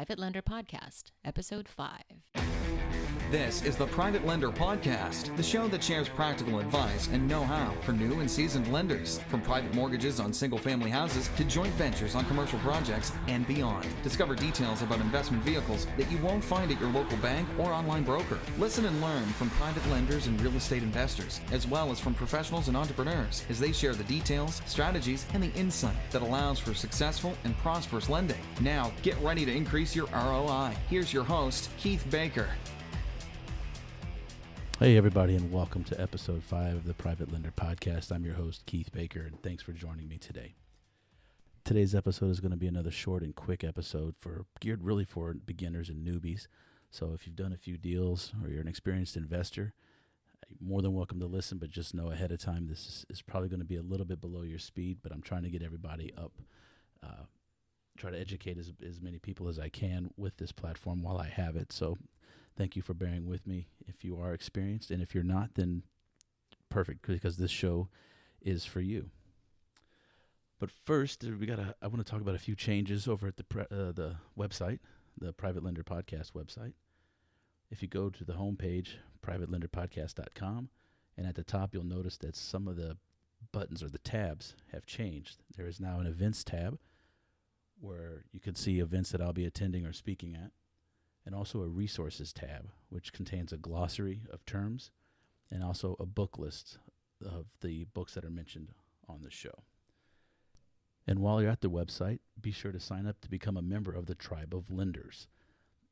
Private Lender Podcast, Episode 5. This is the Private Lender Podcast, the show that shares practical advice and know-how for new and seasoned lenders. From private mortgages on single-family houses to joint ventures on commercial projects and beyond. Discover details about investment vehicles that you won't find at your local bank or online broker. Listen and learn from private lenders and real estate investors, as well as from professionals and entrepreneurs, as they share the details, strategies, and the insight that allows for successful and prosperous lending. Now, get ready to increase your ROI. Here's your host, Keith Baker. Hey everybody, and welcome to episode 5 of the Private Lender Podcast. I'm your host, Keith Baker, and thanks for joining me today. Today's episode is going to be another short and quick episode geared really for beginners and newbies. So if you've done a few deals or you're an experienced investor, you're more than welcome to listen, but just know ahead of time this is probably going to be a little bit below your speed, but I'm trying to get everybody up, try to educate as many people as I can with this platform while I have it. So thank you for bearing with me if you are experienced, and if you're not, then perfect, because this show is for you. But first, I want to talk about a few changes over at the website, the Private Lender Podcast website. If you go to the homepage, privatelenderpodcast.com, and at the top you'll notice that some of the buttons or the tabs have changed. There is now an events tab where you can see events that I'll be attending or speaking at, and also a resources tab, which contains a glossary of terms and also a book list of the books that are mentioned on the show. And while you're at the website, be sure to sign up to become a member of the Tribe of Lenders.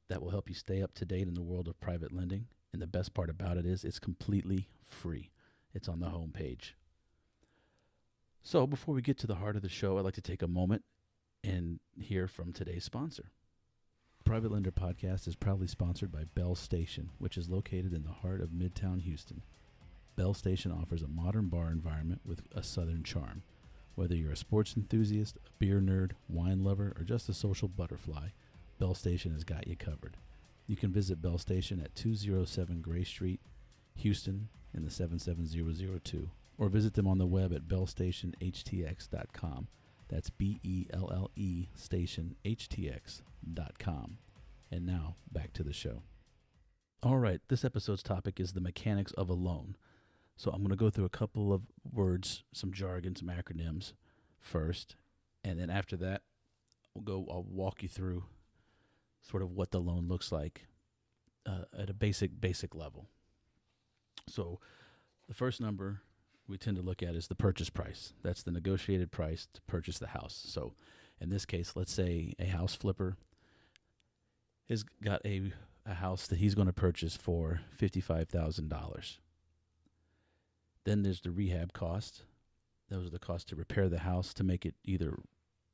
That will help you stay up to date in the world of private lending, and the best part about it is it's completely free. It's on the homepage. So before we get to the heart of the show, I'd like to take a moment and hear from today's sponsor. Private Lender Podcast is proudly sponsored by Bell Station, which is located in the heart of Midtown Houston. Bell Station offers a modern bar environment with a southern charm. Whether you're a sports enthusiast, a beer nerd, wine lover, or just a social butterfly, Bell Station has got you covered. You can visit Bell Station at 207 Gray Street, Houston, in the 77002, or visit them on the web at bellstationhtx.com. That's BELLE station HTX.com. And now, back to the show. All right, this episode's topic is the mechanics of a loan. So I'm going to go through a couple of words, some jargon, some acronyms first. And then after that, I'll walk you through sort of what the loan looks like at a basic level. So the first number we tend to look at is the purchase price. That's the negotiated price to purchase the house. So in this case, let's say a house flipper has got a house that he's going to purchase for $55,000. Then there's the rehab cost. Those are the costs to repair the house to make it either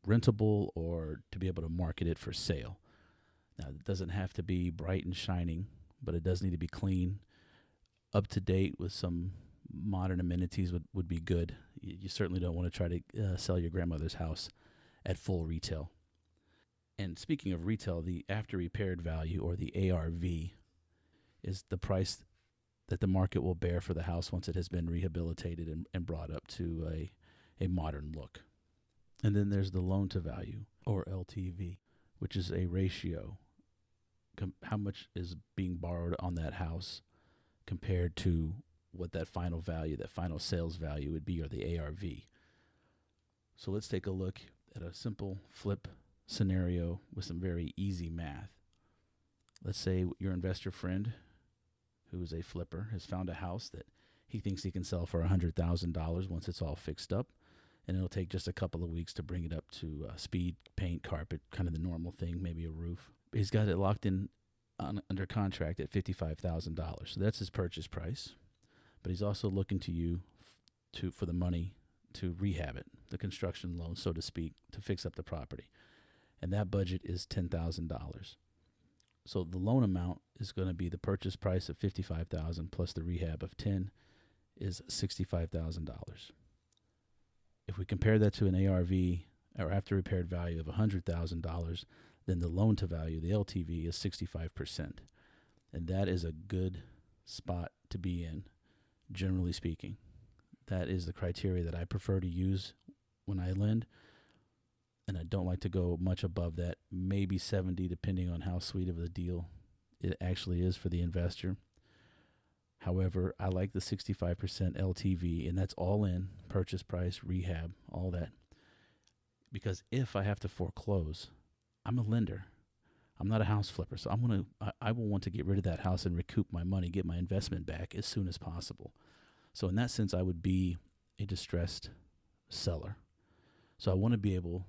rentable or to be able to market it for sale. Now, it doesn't have to be bright and shining, but it does need to be clean, up to date with some modern amenities would be good. You certainly don't want to try to sell your grandmother's house at full retail. And speaking of retail, the after repaired value, or the ARV, is the price that the market will bear for the house once it has been rehabilitated and brought up to a modern look. And then there's the loan to value, or LTV, which is a ratio. How much is being borrowed on that house compared to what that final value, that final sales value would be, or the ARV. So let's take a look at a simple flip scenario with some very easy math. Let's say your investor friend, who is a flipper, has found a house that he thinks he can sell for $100,000 once it's all fixed up, and it'll take just a couple of weeks to bring it up to speed, paint, carpet, kind of the normal thing, maybe a roof. He's got it locked in under contract at $55,000. So that's his purchase price. But he's also looking to you for the money to rehab it, the construction loan, so to speak, to fix up the property. And that budget is $10,000. So the loan amount is going to be the purchase price of $55,000 plus the rehab of $10,000 is $65,000. If we compare that to an ARV, or after repaired value, of $100,000, then the loan to value, the LTV, is 65%. And that is a good spot to be in. Generally speaking, that is the criteria that I prefer to use when I lend. and I don't like to go much above that, maybe 70, depending on how sweet of a deal it actually is for the investor. However, I like the 65% LTV, and that's all in, purchase price, rehab, all that. Because if I have to foreclose, I'm a lender. I'm not a house flipper, so I will want to get rid of that house and recoup my money, get my investment back as soon as possible. So in that sense, I would be a distressed seller. So I want to be able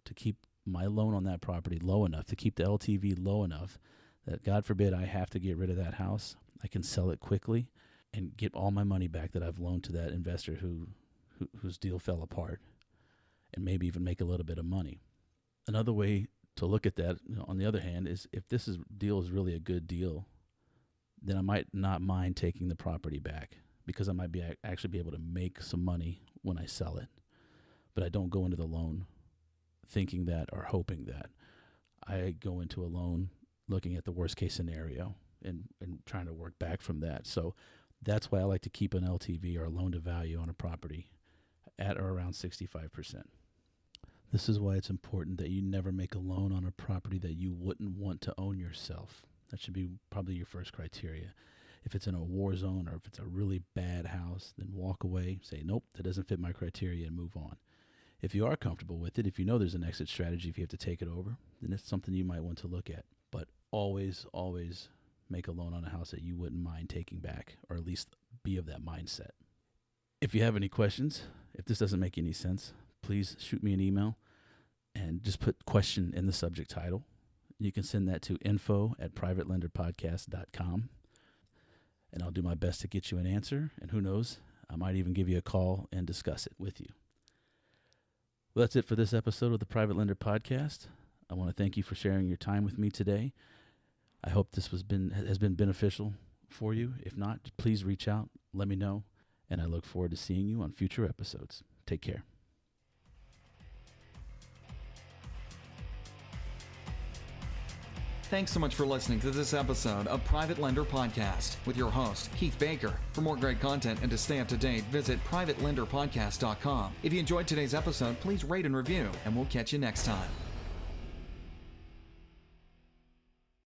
to keep my loan on that property low enough, to keep the LTV low enough that, God forbid, I have to get rid of that house. I can sell it quickly and get all my money back that I've loaned to that investor whose deal fell apart, and maybe even make a little bit of money. Another way to look at that, on the other hand, is if this deal is really a good deal, then I might not mind taking the property back, because I might actually be able to make some money when I sell it. But I don't go into the loan thinking that or hoping that. I go into a loan looking at the worst case scenario and trying to work back from that. So that's why I like to keep an LTV, or loan to value, on a property at or around 65%. This is why it's important that you never make a loan on a property that you wouldn't want to own yourself. That should be probably your first criteria. If it's in a war zone, or if it's a really bad house, then walk away, say, nope, that doesn't fit my criteria, and move on. If you are comfortable with it, if you know there's an exit strategy if you have to take it over, then it's something you might want to look at. But always, always make a loan on a house that you wouldn't mind taking back, or at least be of that mindset. If you have any questions, if this doesn't make any sense, please shoot me an email and just put question in the subject title. You can send that to info@privatelenderpodcast.com, and I'll do my best to get you an answer. And who knows, I might even give you a call and discuss it with you. Well, that's it for this episode of the Private Lender Podcast. I want to thank you for sharing your time with me today. I hope this has been beneficial for you. If not, please reach out, let me know, and I look forward to seeing you on future episodes. Take care. Thanks so much for listening to this episode of Private Lender Podcast with your host, Keith Baker. For more great content and to stay up to date, visit privatelenderpodcast.com. If you enjoyed today's episode, please rate and review, and we'll catch you next time.